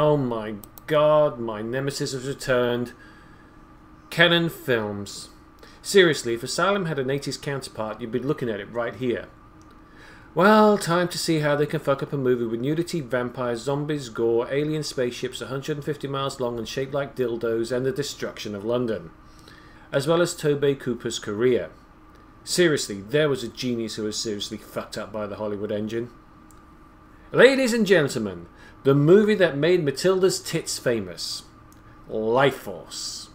Oh my god, my nemesis has returned. Canon Films. Seriously, if Asylum had an 80s counterpart, you'd be looking at it right here. Well, time to see how they can fuck up a movie with nudity, vampires, zombies, gore, alien spaceships 150 miles long and shaped like dildos, and the destruction of London. As well as Tobey Cooper's career. Seriously, there was a genius who was seriously fucked up by the Hollywood engine. Ladies and gentlemen, the movie that made Matilda's tits famous. Lifeforce.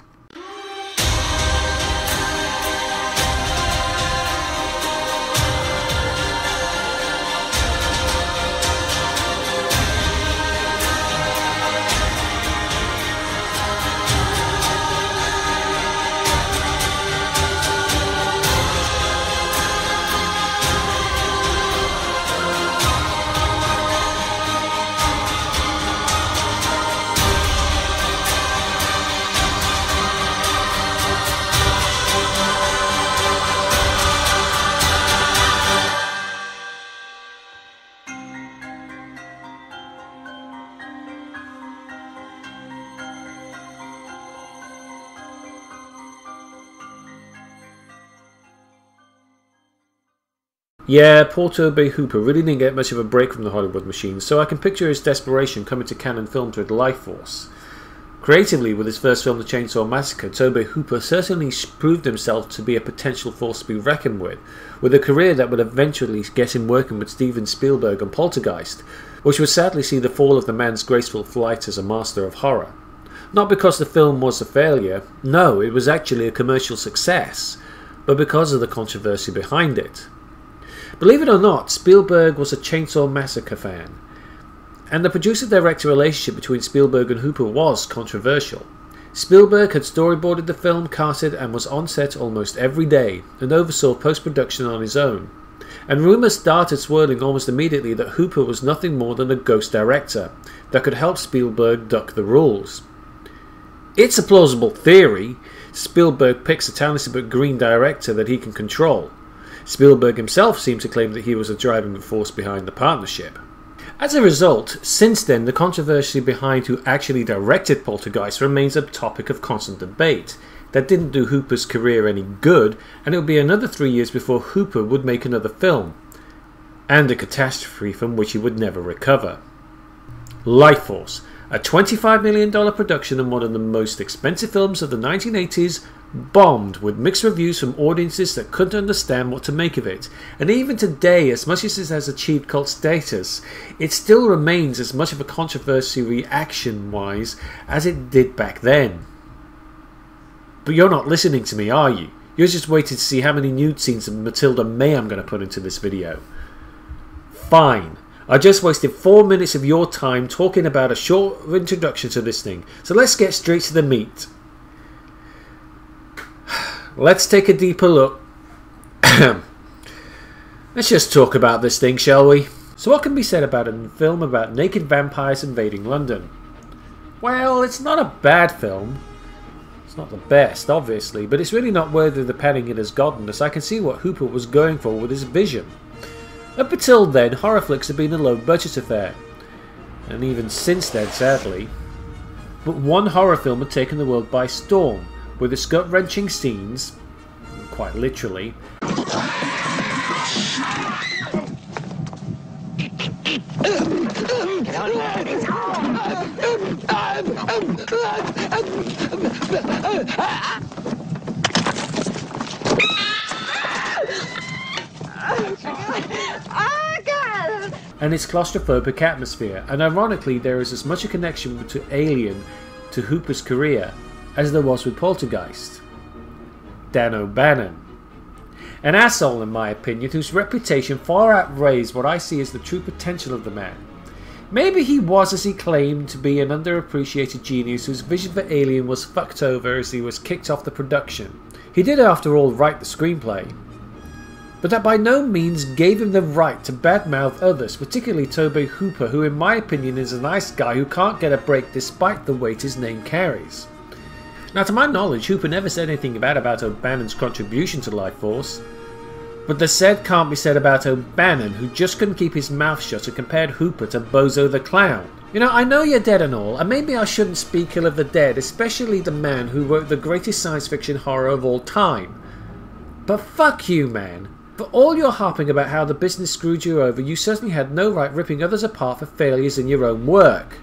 Yeah, poor Tobey Hooper really didn't get much of a break from the Hollywood machine, so I can picture his desperation coming to Canon Films with Lifeforce. Creatively, with his first film, The Chainsaw Massacre, Tobey Hooper certainly proved himself to be a potential force to be reckoned with a career that would eventually get him working with Steven Spielberg on Poltergeist, which would sadly see the fall of the man's graceful flight as a master of horror. Not because the film was a failure, no, it was actually a commercial success, but because of the controversy behind it. Believe it or not, Spielberg was a Chainsaw Massacre fan, and the producer-director relationship between Spielberg and Hooper was controversial. Spielberg had storyboarded the film, casted, and was on set almost every day, and oversaw post-production on his own. And rumours started swirling almost immediately that Hooper was nothing more than a ghost director that could help Spielberg duck the rules. It's a plausible theory. Spielberg picks a talented but green director that he can control. Spielberg himself seemed to claim that he was a driving force behind the partnership. As a result, since then the controversy behind who actually directed Poltergeist remains a topic of constant debate. That didn't do Hooper's career any good, and it would be another 3 years before Hooper would make another film. And a catastrophe from which he would never recover. Lifeforce, a $25 million production and one of the most expensive films of the 1980s, bombed with mixed reviews from audiences that couldn't understand what to make of it, and even today, as much as it has achieved cult status, it still remains as much of a controversy reaction-wise as it did back then. But you're not listening to me, are you? You're just waiting to see how many nude scenes of Matilda May I'm going to put into this video. Fine. I just wasted 4 minutes of your time talking about a short introduction to this thing, so let's get straight to the meat. Let's take a deeper look. Let's just talk about this thing, shall we? So what can be said about a film about naked vampires invading London? Well, it's not a bad film. It's not the best, obviously, but it's really not worthy of the padding it has gotten, as I can see what Hooper was going for with his vision. Up until then, horror flicks have been a low-budget affair. And even since then, sadly. But one horror film had taken the world by storm, with its gut-wrenching scenes, quite literally, and its claustrophobic atmosphere, and ironically there is as much a connection to Alien to Hooper's career as there was with Poltergeist. Dan O'Bannon. An asshole in my opinion, whose reputation far outweighs what I see as the true potential of the man. Maybe he was, as he claimed, to be an underappreciated genius whose vision for Alien was fucked over as he was kicked off the production. He did after all write the screenplay, but that by no means gave him the right to badmouth others, particularly Tobey Hooper, who in my opinion is a nice guy who can't get a break despite the weight his name carries. Now, to my knowledge, Hooper never said anything bad about O'Bannon's contribution to Lifeforce, but the said can't be said about O'Bannon, who just couldn't keep his mouth shut and compared Hooper to Bozo the Clown. You know, I know you're dead and all, and maybe I shouldn't speak ill of the dead, especially the man who wrote the greatest science fiction horror of all time. But fuck you, man. For all your harping about how the business screwed you over, you certainly had no right ripping others apart for failures in your own work.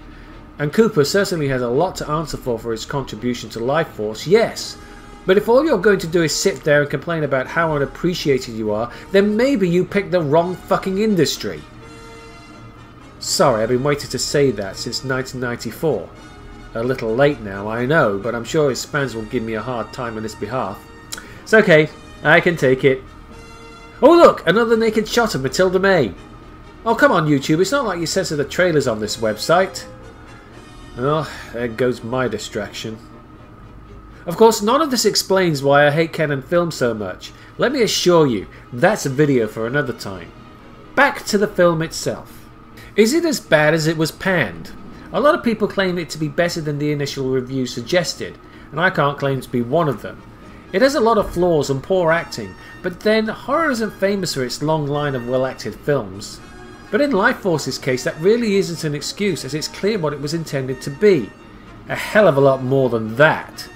And Cooper certainly has a lot to answer for his contribution to Lifeforce, yes. But if all you're going to do is sit there and complain about how unappreciated you are, then maybe you picked the wrong fucking industry. Sorry, I've been waiting to say that since 1994. A little late now, I know, but I'm sure his fans will give me a hard time on his behalf. It's okay, I can take it. Oh look, another naked shot of Matilda May. Oh come on YouTube, it's not like you censor the trailers on this website. Oh, there goes my distraction. Of course, none of this explains why I hate Canon film so much. Let me assure you, that's a video for another time. Back to the film itself. Is it as bad as it was panned? A lot of people claim it to be better than the initial review suggested, and I can't claim to be one of them. It has a lot of flaws and poor acting, but then horror isn't famous for its long line of well-acted films. But in Lifeforce's case, that really isn't an excuse, as it's clear what it was intended to be. A hell of a lot more than that.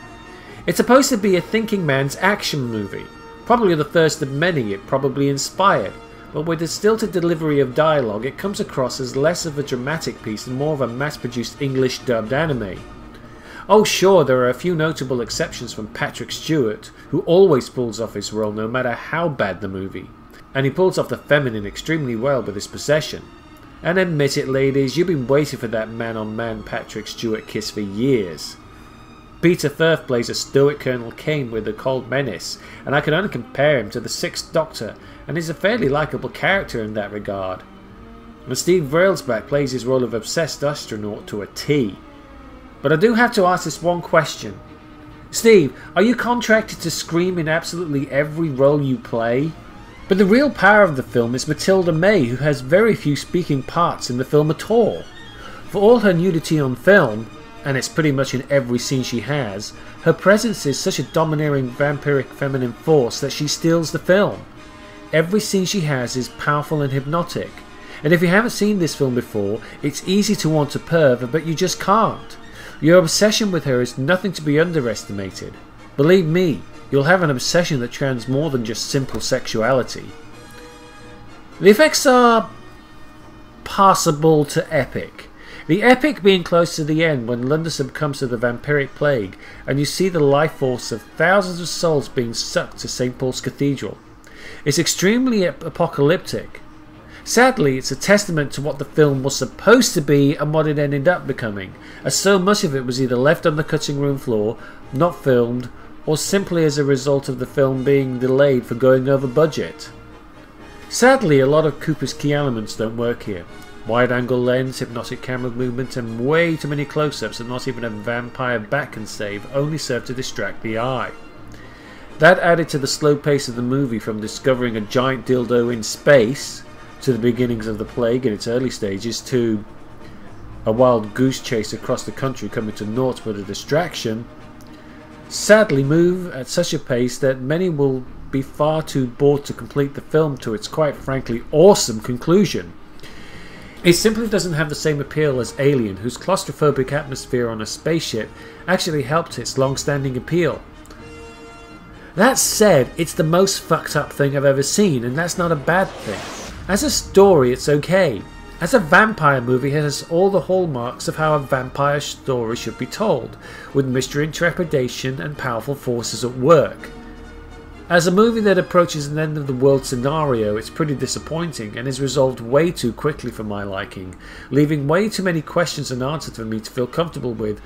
It's supposed to be a thinking man's action movie, probably the first of many it probably inspired. But with the stilted delivery of dialogue, it comes across as less of a dramatic piece and more of a mass-produced English dubbed anime. Oh sure, there are a few notable exceptions from Patrick Stewart, who always pulls off his role no matter how bad the movie. And he pulls off the feminine extremely well with his possession. And admit it ladies, you've been waiting for that man-on-man Patrick Stewart kiss for years. Peter Firth plays a stoic Colonel Kane with a cold menace, and I can only compare him to the Sixth Doctor, and he's a fairly likeable character in that regard. And Steve Railsback plays his role of obsessed astronaut to a T. But I do have to ask this one question. Steve, are you contracted to scream in absolutely every role you play? But the real power of the film is Matilda May, who has very few speaking parts in the film at all. For all her nudity on film, and it's pretty much in every scene she has, her presence is such a domineering vampiric feminine force that she steals the film. Every scene she has is powerful and hypnotic, and if you haven't seen this film before, it's easy to want to perv, but you just can't. Your obsession with her is nothing to be underestimated. Believe me, you'll have an obsession that trans more than just simple sexuality. The effects are passable to epic. The epic being close to the end when London succumbs to the vampiric plague and you see the life force of thousands of souls being sucked to St. Paul's Cathedral. It's extremely apocalyptic. Sadly, it's a testament to what the film was supposed to be and what it ended up becoming, as so much of it was either left on the cutting room floor, not filmed, or simply as a result of the film being delayed for going over budget. Sadly, a lot of Cooper's key elements don't work here. Wide-angle lens, hypnotic camera movement, and way too many close-ups that not even a vampire bat can save only serve to distract the eye. That added to the slow pace of the movie from discovering a giant dildo in space, to the beginnings of the plague in its early stages, to a wild goose chase across the country coming to naught but a distraction, sadly move at such a pace that many will be far too bored to complete the film to its quite frankly awesome conclusion. It simply doesn't have the same appeal as Alien, whose claustrophobic atmosphere on a spaceship actually helped its long-standing appeal. That said, it's the most fucked up thing I've ever seen, and that's not a bad thing. As a story, it's okay. As a vampire movie, it has all the hallmarks of how a vampire story should be told, with mystery and trepidation and powerful forces at work. As a movie that approaches an end-of-the-world scenario, it's pretty disappointing and is resolved way too quickly for my liking, leaving way too many questions unanswered for me to feel comfortable with,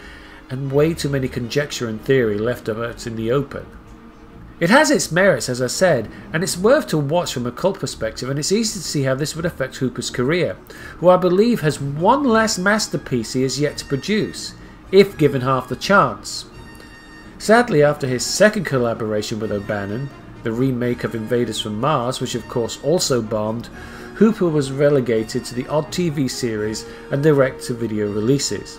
and way too many conjecture and theory left out in the open. It has its merits, as I said, and it's worth to watch from a cult perspective, and it's easy to see how this would affect Hooper's career, who I believe has one last masterpiece he has yet to produce, if given half the chance. Sadly, after his second collaboration with O'Bannon, the remake of Invaders from Mars, which of course also bombed, Hooper was relegated to the odd TV series and direct-to-video releases.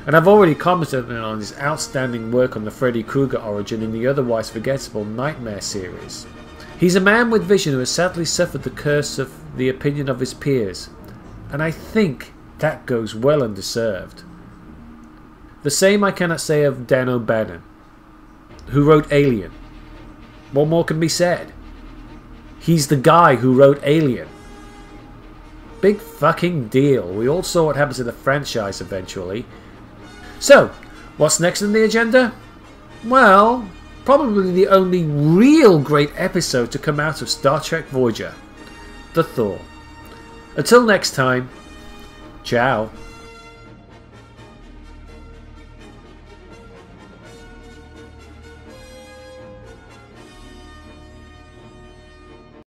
And I've already commented on his outstanding work on the Freddy Krueger origin in the otherwise forgettable Nightmare series. He's a man with vision who has sadly suffered the curse of the opinion of his peers, and I think that goes well undeserved. The same I cannot say of Dan O'Bannon, who wrote Alien. What more can be said? He's the guy who wrote Alien. Big fucking deal. We all saw what happens to the franchise eventually. So, what's next on the agenda? Well, probably the only real great episode to come out of Star Trek Voyager, the Thaw. Until next time, ciao.